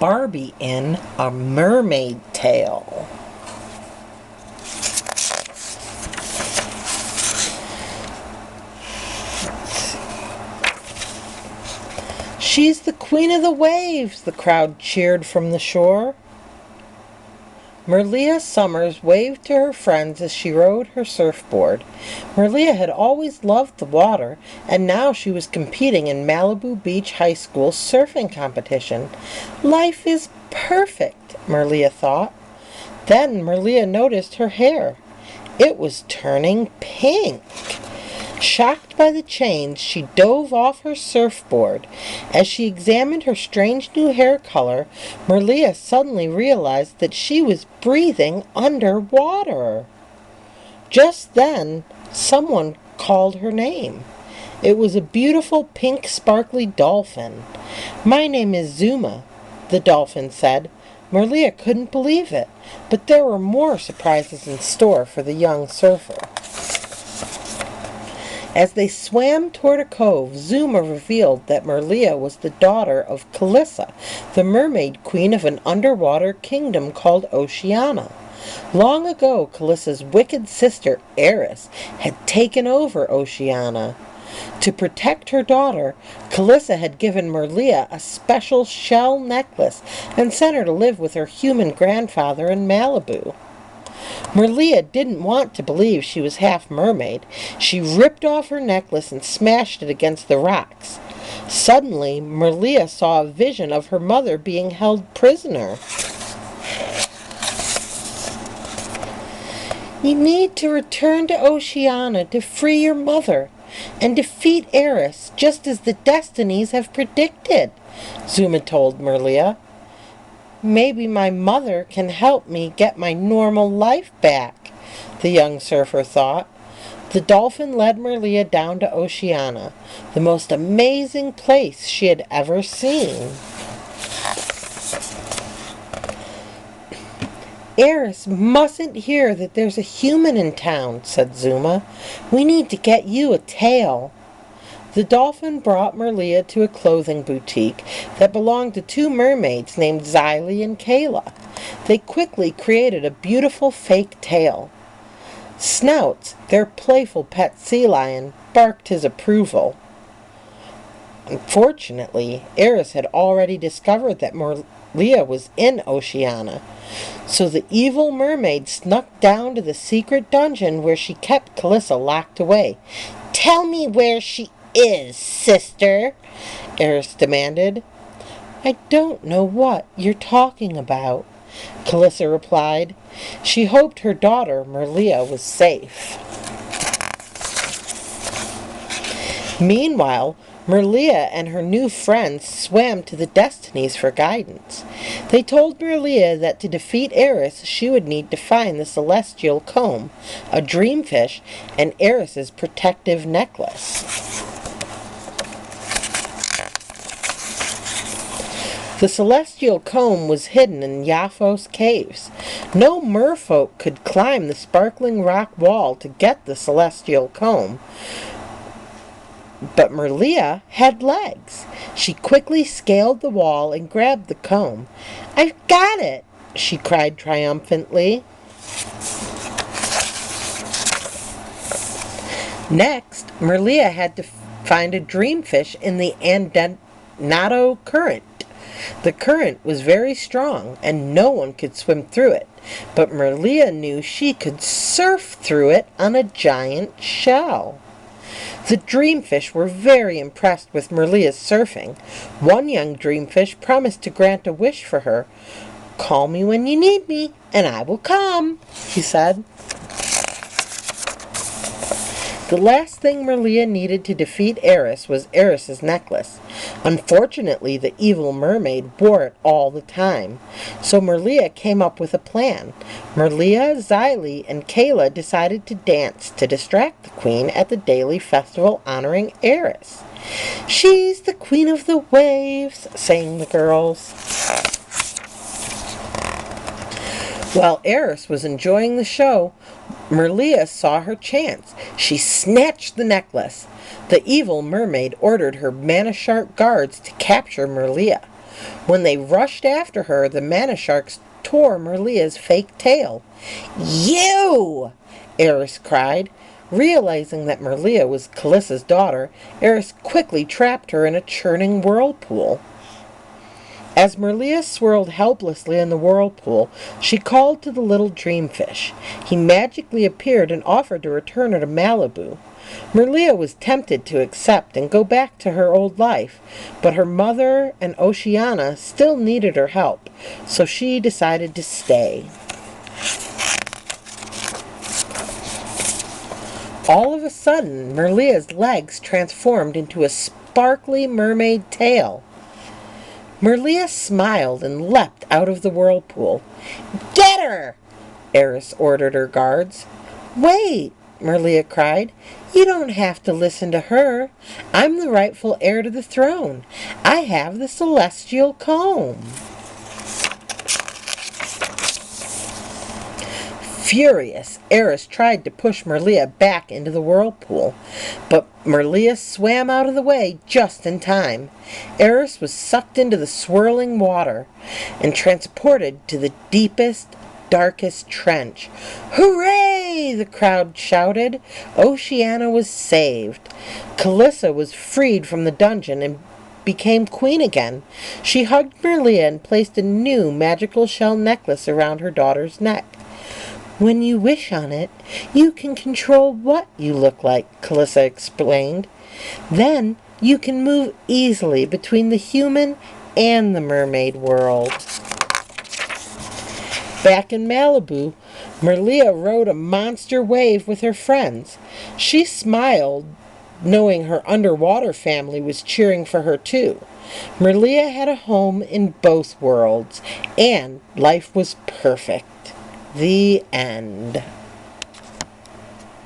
Barbie in A Mermaid Tale. She's the queen of the waves, the crowd cheered from the shore. Merlia Summers waved to her friends as she rode her surfboard. Merlia had always loved the water, and now she was competing in Malibu Beach High School's surfing competition. Life is perfect, Merlia thought. Then Merlia noticed her hair. It was turning pink. Shocked by the change, she dove off her surfboard. As she examined her strange new hair color, Merlia suddenly realized that she was breathing underwater. Just then, someone called her name. It was a beautiful pink sparkly dolphin. "My name is Zuma," the dolphin said. Merlia couldn't believe it, but there were more surprises in store for the young surfer. As they swam toward a cove, Zuma revealed that Merlia was the daughter of Calissa, the mermaid queen of an underwater kingdom called Oceania. Long ago, Calissa's wicked sister, Eris, had taken over Oceania. To protect her daughter, Calissa had given Merlia a special shell necklace and sent her to live with her human grandfather in Malibu. Merlia didn't want to believe she was half mermaid. She ripped off her necklace and smashed it against the rocks. Suddenly, Merlia saw a vision of her mother being held prisoner. "You need to return to Oceania to free your mother and defeat Eris, just as the destinies have predicted," Zuma told Merlia. "Maybe my mother can help me get my normal life back," the young surfer thought. The dolphin led Merlia down to Oceania, the most amazing place she had ever seen. "Eris mustn't hear that there's a human in town," said Zuma. "We need to get you a tail." The dolphin brought Merlia to a clothing boutique that belonged to two mermaids named Xylee and Kayla. They quickly created a beautiful fake tail. Snouts, their playful pet sea lion, barked his approval. Unfortunately, Eris had already discovered that Merlia was in Oceania, so the evil mermaid snuck down to the secret dungeon where she kept Calissa locked away. "Tell me where she is, sister," Eris demanded. "I don't know what you're talking about," Calissa replied. She hoped her daughter, Merlia, was safe. Meanwhile, Merlia and her new friends swam to the Destinies for guidance. They told Merlia that to defeat Eris, she would need to find the celestial comb, a dreamfish, and Eris's protective necklace. The celestial comb was hidden in Yaphos caves. No merfolk could climb the sparkling rock wall to get the celestial comb. But Merlia had legs. She quickly scaled the wall and grabbed the comb. "I've got it!" she cried triumphantly. Next, Merlia had to find a dreamfish in the Andanato Current. The current was very strong, and no one could swim through it, but Merlia knew she could surf through it on a giant shell. The dreamfish were very impressed with Merlia's surfing. One young dreamfish promised to grant a wish for her. "Call me when you need me, and I will come," he said. The last thing Merlia needed to defeat Eris was Eris's necklace. Unfortunately, the evil mermaid wore it all the time. So Merlia came up with a plan. Merlia, Xylee, and Kayla decided to dance to distract the queen at the daily festival honoring Eris. "She's the queen of the waves," sang the girls. While Eris was enjoying the show, Merlia saw her chance. She snatched the necklace. The evil mermaid ordered her Manashark guards to capture Merlia. When they rushed after her, the manna sharks tore Merlia's fake tail. "You!" Eris cried. Realizing that Merlia was Kalissa's daughter, Eris quickly trapped her in a churning whirlpool. As Merlia swirled helplessly in the whirlpool, she called to the little dreamfish. He magically appeared and offered to return her to Malibu. Merlia was tempted to accept and go back to her old life, but her mother and Oceana still needed her help, so she decided to stay. All of a sudden, Merlia's legs transformed into a sparkly mermaid tail. Merlia smiled and leapt out of the whirlpool. "Get her!" Eris ordered her guards. "Wait!" Merlia cried. "You don't have to listen to her. I'm the rightful heir to the throne. I have the celestial comb." Furious, Eris tried to push Merlia back into the whirlpool, but Merlia swam out of the way just in time. Eris was sucked into the swirling water and transported to the deepest, darkest trench. "Hooray!" the crowd shouted. Oceana was saved. Kalissa was freed from the dungeon and became queen again. She hugged Merlia and placed a new magical shell necklace around her daughter's neck. "When you wish on it, you can control what you look like," Kalissa explained. "Then you can move easily between the human and the mermaid world." Back in Malibu, Merlia rode a monster wave with her friends. She smiled, knowing her underwater family was cheering for her too. Merlia had a home in both worlds, and life was perfect. The end.